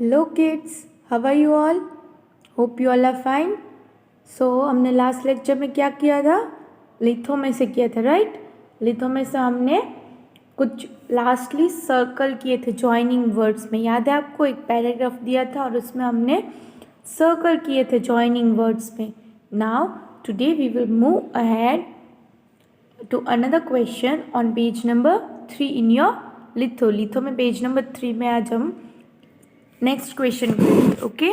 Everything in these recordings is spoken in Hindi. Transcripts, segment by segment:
Hello kids, how are you all? Hope you all are fine. So हमने लास्ट लेक्चर में क्या किया था? लिथो में से किया था, राइट? लिथो में से हमने कुछ लास्टली सर्कल किए थे जॉइनिंग वर्ड्स में. याद है आपको? एक पैराग्राफ दिया था और उसमें हमने सर्कल किए थे जॉइनिंग वर्ड्स में. Now today we will move ahead to another question on page number 3 in your लिथो में पेज नंबर 3 में आज हम नेक्स्ट क्वेश्चन करेंगे. Okay,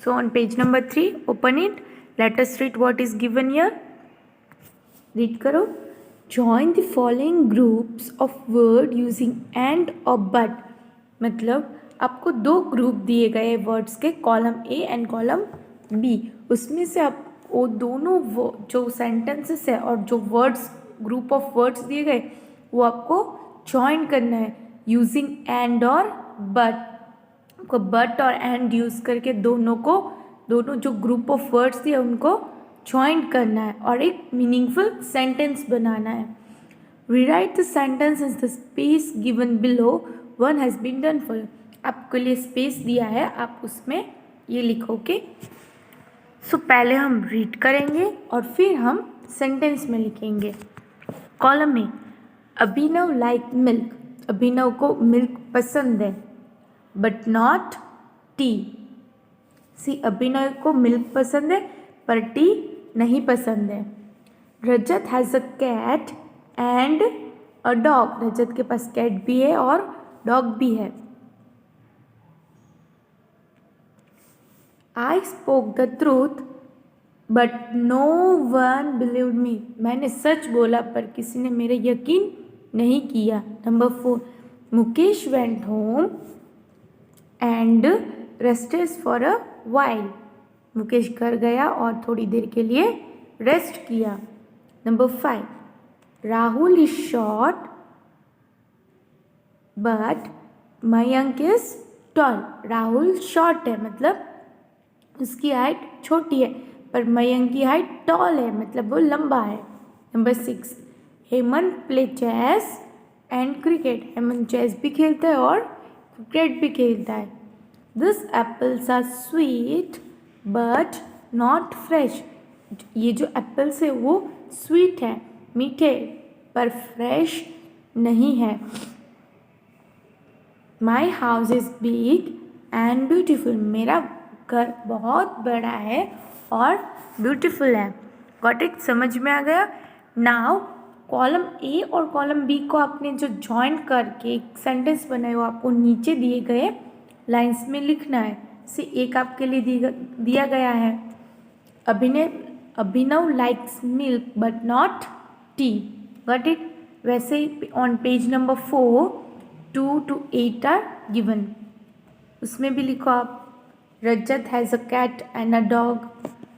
so on page number 3 open it. Let us read what is given here. Read करो. Join the following groups of word using and और बट. मतलब आपको दो ग्रुप दिए गए वर्ड्स के, column A and column B. उसमें से आप वो दोनों जो सेंटेंसेस है और जो वर्ड्स ग्रुप ऑफ वर्ड्स दिए गए वो आपको जॉइन करना है यूजिंग एंड और बट. आपको बट और एंड यूज़ करके दोनों जो ग्रुप ऑफ वर्ड्स दिए उनको जॉइन करना है और एक मीनिंगफुल सेंटेंस बनाना है. Rewrite the sentence in the space given below. One has been done for you. आपके लिए स्पेस दिया है, आप उसमें ये लिखोगे. सो पहले हम रीड करेंगे और फिर हम सेंटेंस में लिखेंगे. कॉलम में अभिनव लाइक मिल्क. अभिनव को मिल्क पसंद है but not tea. See, Abhinav को मिल्क पसंद है पर टी नहीं पसंद है. Rajat has a cat and a dog. Rajat के पास कैट भी है और डॉग भी है. I spoke the truth but no one believed me. मैंने सच बोला पर किसी ने मेरे यकीन नहीं किया. Number 4, Mukesh went home and rested for a while. Mukesh घर गया और थोड़ी देर के लिए रेस्ट किया. Number 5, Rahul is short but Mayank is tall. Rahul short है मतलब उसकी हाइट छोटी है, पर मयंक की हाइट टॉल है मतलब वो लंबा है. Number 6, Hemant play chess and cricket. Hemant chess भी खेलता है और क्रिकेट भी खेलता है. This apples are sweet but not fresh. ये जो एप्पल्स है वो स्वीट है, मीठे, पर फ्रेश नहीं है. My house is big and beautiful. मेरा घर बहुत बड़ा है और ब्यूटीफुल है. Got it? समझ में आ गया? नाउ कॉलम ए और कॉलम बी को आपने जो जॉइन करके एक सेंटेंस बनाए वो आपको नीचे दिए गए लाइंस में लिखना है. से एक आपके लिए दिया गया है. Abhinav likes milk but not tea. Got it? वैसे ही on page number 4 2 to 8 are given. उसमें भी लिखो आप. Rajat has a cat and a dog.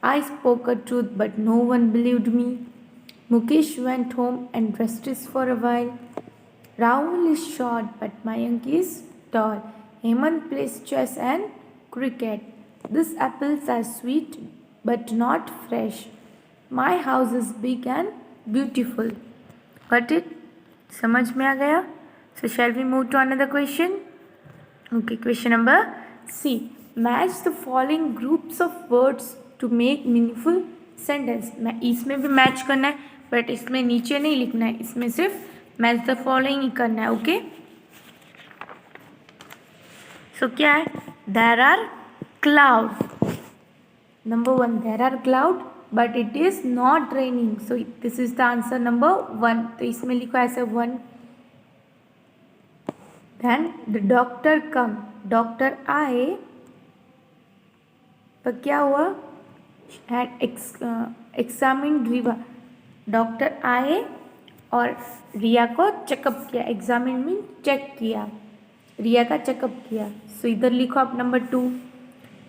I spoke a truth but no one believed me. Mukesh went home and rested for a while. Rahul is short but Mayank is tall. Hemant plays chess and cricket. These apples are sweet but not fresh. My house is big and beautiful. Got it? समझ में आ गया? So shall we move to another question? Okay, question number C. Match the following groups of words to make meaningful sentence. इसमें भी मैच करना है बट इसमें नीचे नहीं लिखना है, इसमें सिर्फ मैच द फॉलोइंग ही करना है. ओके, सो क्या है? There are cloud. Number 1, there are cloud but it is not raining. So this is the answer number 1. तो इसमें लिखो ऐसे 1. Then the doctor come. Doctor आए पर क्या हुआ? Had examine Riva. डॉक्टर आए और रिया को चेकअप किया. एग्जामिन मीन चेक किया. रिया का चेकअप किया. सो इधर लिखो आप number 2.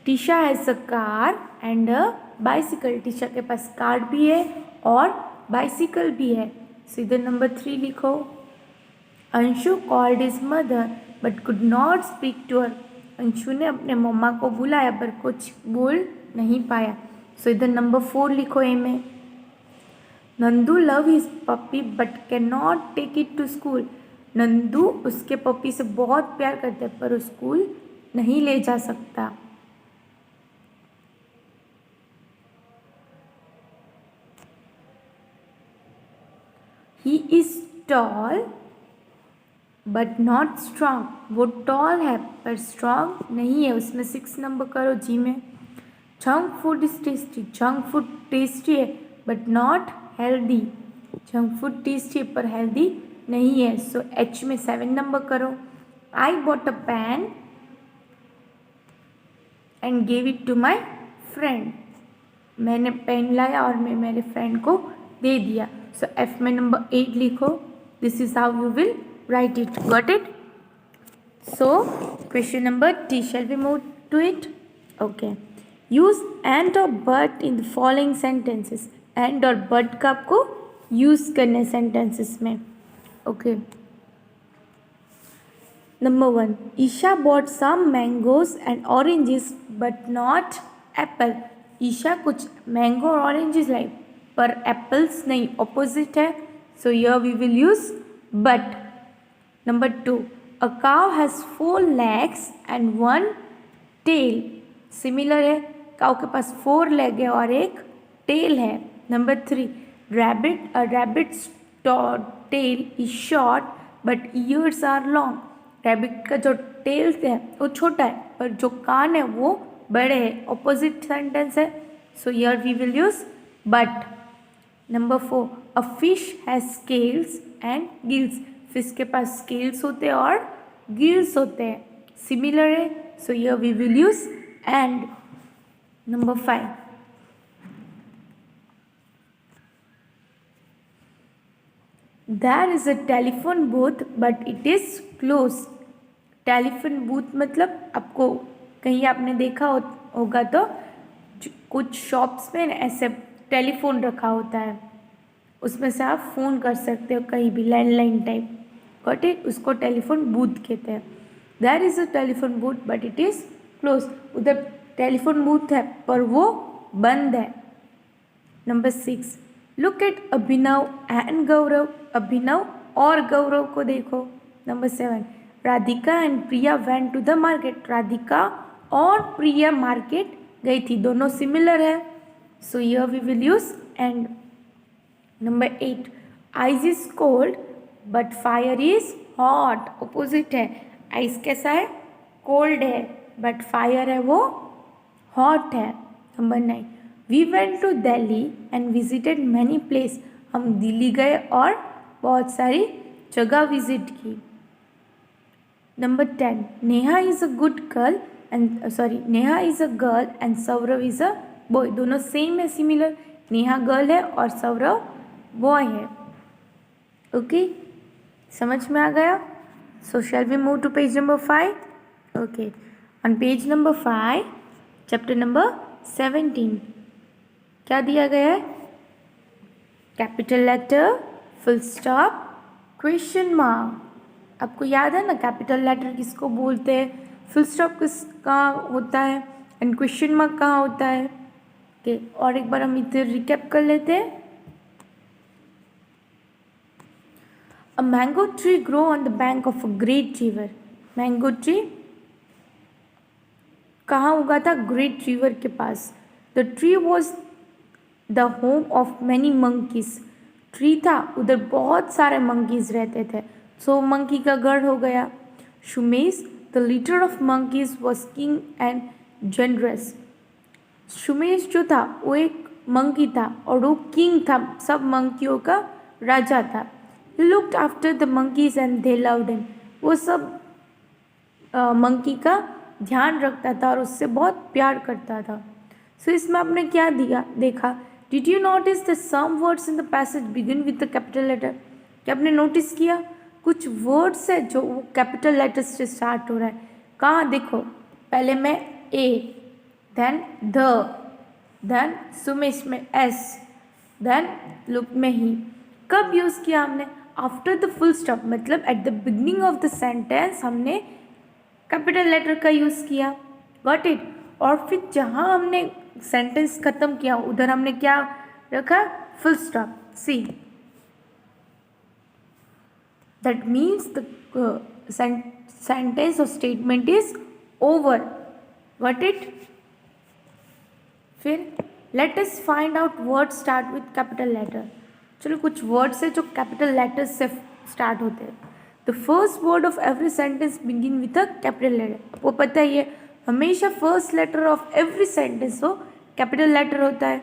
Trisha has a car and a bicycle. Trisha के पास कार भी है और बाइसिकल भी है. सो इधर नंबर 3 लिखो. Anshu called his mother but could not speak to her. Anshu ने अपने मम्मा को बुलाया पर कुछ बोल नहीं पाया. सो इधर नंबर 4 लिखो ए में. Nandu love his puppy but can not take it to school. Nandu उसके पपी से बहुत प्यार करते हैं पर वो स्कूल नहीं ले जा सकता। He is tall but not strong. वो टॉल है पर स्ट्रांग नहीं है। उसमें 6 नंबर करो जी में। Junk food is tasty. Junk food tasty है but not healthy. Junk food tasty है पर हेल्दी नहीं है। सो एच में 7 नंबर करो। I bought a pen and gave it to my friend. मैंने पेन लाया और मैं मेरे फ्रेंड को दे दिया। सो एफ में नंबर 8 लिखो। This is how you will write it. Got it? So question number T, shall we move to it? Okay, use and और but in the following sentences. And और बट का आपको यूज करने सेंटेंसेस में। Okay, number 1, Isha bought some mangoes and oranges but not apple. Isha कुछ मैंगो और ऑरेंजेस लाई पर एप्पल्स नहीं, ऑपोजिट है। So here we will use but. Number 2, a cow has 4 legs and 1 tail. Similar है, काव के पास 4 लेग है और एक टेल है। Number 3, rabbit, a rabbit's tail is short but ears are long. Rabbit का जो टेल है वो छोटा है पर जो कान है वो बड़े हैं। ऑपोजिट सेंटेंस है, so here we will use but. Number 4, a fish has scales and gills. Fish के पास स्केल्स होते हैं और गिल्स होते हैं, सिमिलर है, so here we will use and. Number 5, there is a telephone booth but it is close. Telephone booth मतलब आपको कहीं आपने देखा होगा तो कुछ शॉप्स में ऐसे टेलीफोन रखा होता है, उसमें से आप फ़ोन कर सकते हो कहीं भी, लैंडलाइन टाइप। Got it? उसको टेलीफोन बूथ कहते हैं. There is a telephone booth but it is close. उधर टेलीफोन बूथ है पर वो बंद है. Number 6, look at Abhinav and Gaurav. Abhinav और गौरव को देखो. Number 7, Radhika and Priya went to the market. Radhika और प्रिया मार्केट गई थी, दोनों सिमिलर है, so here we will use and. Number 8, ice is cold but fire is hot. Opposite है, आइस कैसा है? कोल्ड है, बट फायर है वो हॉट है. Number 9, we went to Delhi and visited many place. हम दिल्ली गए और बहुत सारी जगह विजिट की. Number 10, Neha is a good girl and Neha is a girl and Saurav is a boy. दोनों सेम है, सिमिलर. नेहा गर्ल है और सौरव बॉय है. ओके, समझ में आ गया? So shall we move to page number 5. Okay, on page number 5 chapter number 17 क्या दिया गया है? Capital letter, full stop, question mark. आपको याद है ना कैपिटल लेटर किसको बोलते हैं, फुल स्टॉप किस कहाँ होता है एंड क्वेश्चन मार्क कहाँ होता है. ओके, और एक बार हम इधर रिकैप कर लेते हैं. A mango tree grow on the bank of a great river. Mango tree कहाँ उगा था? ग्रेट रिवर के पास. The tree was the home of many monkeys. Tree था, उधर बहुत सारे मंकीज रहते थे, सो मंकी का घर हो गया. Shumesh the leader of monkeys was king and generous. Shumesh जो था वो एक मंकी था और वो किंग था, सब मंकियों का राजा था. He looked after the monkeys and they loved him. वो सब मंकी का ध्यान रखता था और उससे बहुत प्यार करता था. सो इसमें आपने क्या दिया देखा? Did you notice the some words in the passage begin with the capital letter? क्या आपने नोटिस किया कुछ वर्ड्स है जो वो कैपिटल लेटर से स्टार्ट हो रहा है? कहाँ देखो, पहले में ए, देन द, देन सुमेश में एस, देन लुक में ही. कब यूज़ किया हमने? आफ्टर द फुल स्टॉप, मतलब at the beginning of the sentence हमने कैपिटल लेटर का यूज़ किया. Got it? और फिर जहाँ हमने सेंटेंस खत्म किया उधर हमने क्या रखा? Full stop. See, that means the sentence or statement is over, got it. फिर let us find out word start with capital letter. चलो कुछ वर्ड्स है जो कैपिटल लेटर्स से स्टार्ट होते हैं। The first word of every sentence begin with a capital letter. आपको पता ही है हमेशा first letter of every sentence हो कैपिटल लेटर होता है।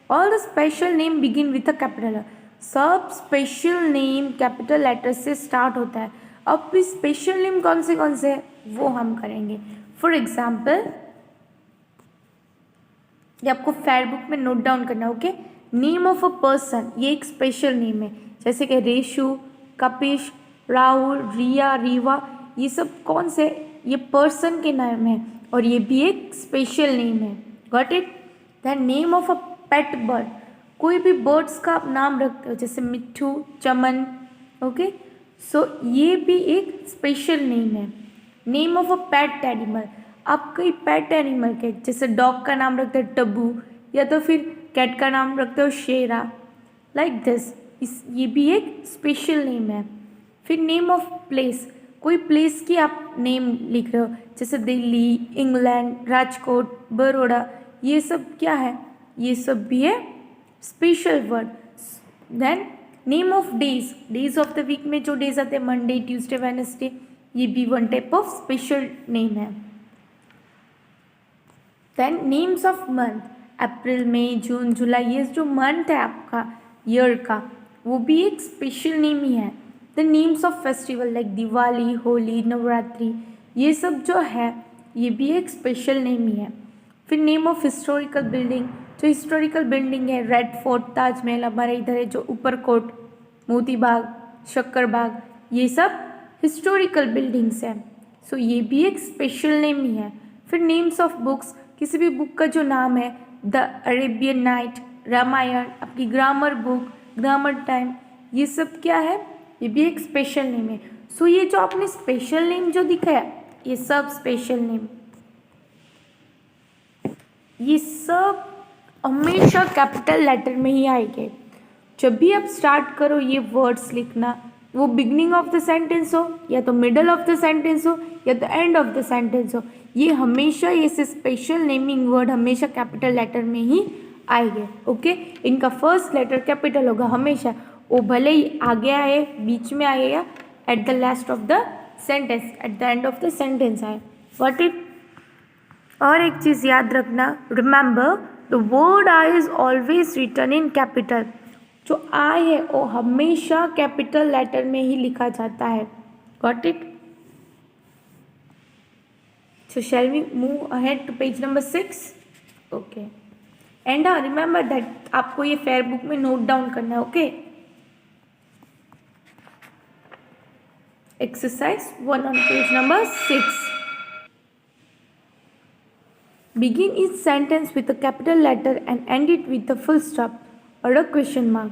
All the special name begin with a capital. सब स्पेशल नेम कैपिटल लेटर से स्टार्ट होता है। अब भी स्पेशल नेम कौन से हैं वो हम करेंगे। फॉर एग्जाम्पल ये आपको फेयर बुक में नोट डाउन करना, okay. Name of a person, ये एक स्पेशल नेम है, जैसे कि रेशु, कपिश, राहुल, रिया, रीवा, ये सब कौन से, ये पर्सन के नाम है और ये भी एक स्पेशल नेम है, got it. The name of a pet bird, कोई भी बर्ड्स का आप नाम रखते हो जैसे मिट्ठू, चमन, ओके, सो ये भी एक स्पेशल नेम है। Name of a pet animal, आप कई पेट एनिमल के जैसे डॉग का नाम रखते हो टब्बू, या तो फिर कैट का नाम रखते हो शेरा, लाइक दिस, ये भी एक स्पेशल नेम है। फिर नेम ऑफ प्लेस, कोई प्लेस की आप नेम लिख रहे हो जैसे दिल्ली, इंग्लैंड, राजकोट, बड़ौदा, ये सब क्या है, ये सब भी है special word. Then name of days, days of the week में जो डेज आते हैं मंडे, ट्यूसडे, वेडनेसडे, ये भी one type of special name है। देन नेम्स ऑफ मंथ, अप्रैल, मई, जून, जुलाई, ये जो मंथ है आपका ईयर का वो भी एक स्पेशल नेम ही है। The names of festival like Diwali, Holi, Navratri, ये सब जो है ये भी एक स्पेशल नेम ही है। फिर नेम ऑफ हिस्टोरिकल बिल्डिंग, जो हिस्टोरिकल बिल्डिंग है रेड फोर्ट, ताजमहल हमारे इधर है, जो ऊपर कोट, मोती बाग, शक्कर बाग, ये सब हिस्टोरिकल बिल्डिंग्स हैं, सो ये भी एक स्पेशल नेम ही है। फिर नेम्स ऑफ बुक्स, किसी भी बुक का जो नाम है, द अरेबियन नाइट, रामायण, आपकी ग्रामर बुक, ग्रामर टाइम, ये सब क्या है, ये भी एक स्पेशल नेम है। सो ये जो आपने स्पेशल नेम जो दिखाया ये सब स्पेशल नेम, ये सब हमेशा कैपिटल लेटर में ही आएंगे। जब भी आप स्टार्ट करो ये वर्ड्स लिखना, वो बिगनिंग ऑफ द सेंटेंस हो या तो मिडल ऑफ द सेंटेंस हो या तो एंड ऑफ द सेंटेंस हो, ये हमेशा ये स्पेशल नेमिंग वर्ड हमेशा कैपिटल लेटर में ही आएंगे, ओके। इनका फर्स्ट लेटर कैपिटल होगा हमेशा, वो भले ही आगे आए, बीच में आए या at the last of the sentence, at the end of the sentence आए, व्हाट इट। और एक चीज़ याद रखना, remember the word I is always written in capital. जो आई है वो हमेशा कैपिटल लेटर में ही लिखा जाता है, got it. So shall we move ahead to page number 6, okay. And remember that आपको ये फेयर बुक में नोट डाउन करना है, okay. Exercise 1 on page number 6। Begin each sentence with a capital letter and end it with a full stop और a question mark।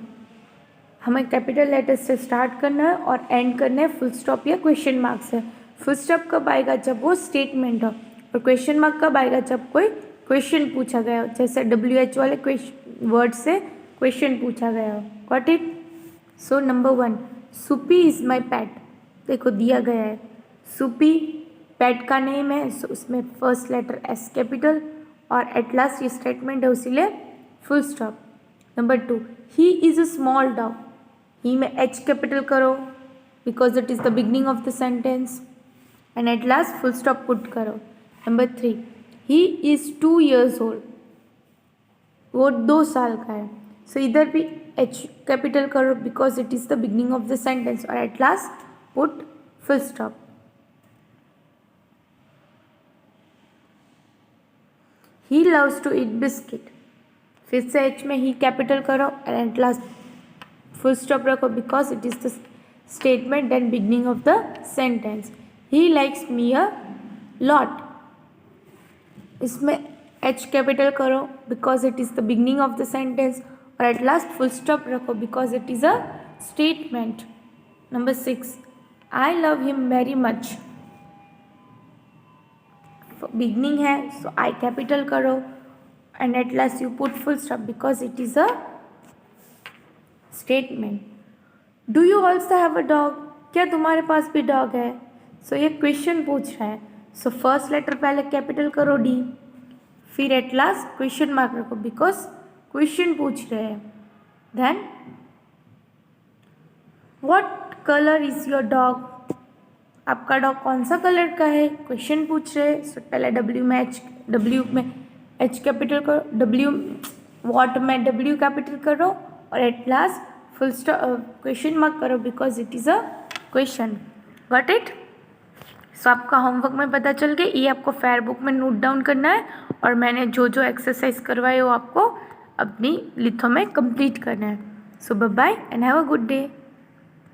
हमें कैपिटल लेटर से स्टार्ट करना है और एंड करना है फुल स्टॉप या क्वेश्चन मार्क से। फुल स्टॉप कब आएगा, जब वो स्टेटमेंट हो, और क्वेश्चन मार्क कब आएगा, जब कोई क्वेश्चन पूछा गया हो, जैसे WH वाले वर्ड से क्वेश्चन पूछा गया हो, got it. So number 1, soupy is my PAT, देखो दिया गया है सुपी पेट का नेम है, सो उसमें फर्स्ट लेटर एस कैपिटल और एट लास्ट ये स्टेटमेंट है उसीलिए full stop. Number 2, he is a small dog, he में एच कैपिटल करो because it is the beginning of the sentence and at last full stop put करो। Number 3, he is 2 years old, वो 2 साल का है, सो इधर भी एच कैपिटल करो because it is the beginning of the sentence और at last put full stop. He loves to eat biscuit, फिर से एच में ही कैपिटल करो and at last full stop रखो because it is the statement and beginning of the sentence. He likes me a lot, इसमें एच कैपिटल करो because it is the beginning of the sentence और एट लास्ट फुल स्टॉप रखो because it is a statement. Number 6, I love him very much, beginning है सो आई कैपिटल करो and at last you put full stop because it is a statement. Do you also have a dog, क्या तुम्हारे पास भी डॉग है, सो ये क्वेश्चन पूछ रहा है, सो फर्स्ट लेटर पहले कैपिटल करो D, फिर एट लास्ट क्वेश्चन मार्क रखो बिकॉज क्वेश्चन पूछ रहे हैं। Then what colour is your dog, आपका डॉग कौन सा कलर का है, क्वेश्चन पूछ रहे हैं। सो पहले W में H कैपिटल करो, व्हाट में W कैपिटल करो और at last full stop question mark करो because it is a question. Got it? So आपका होमवर्क में पता चल गया, ये आपको फेयर बुक में नोट डाउन करना है और मैंने जो जो एक्सरसाइज करवाए वो आपको अपनी लिथो में कंप्लीट करना है। So bye bye and have a good day.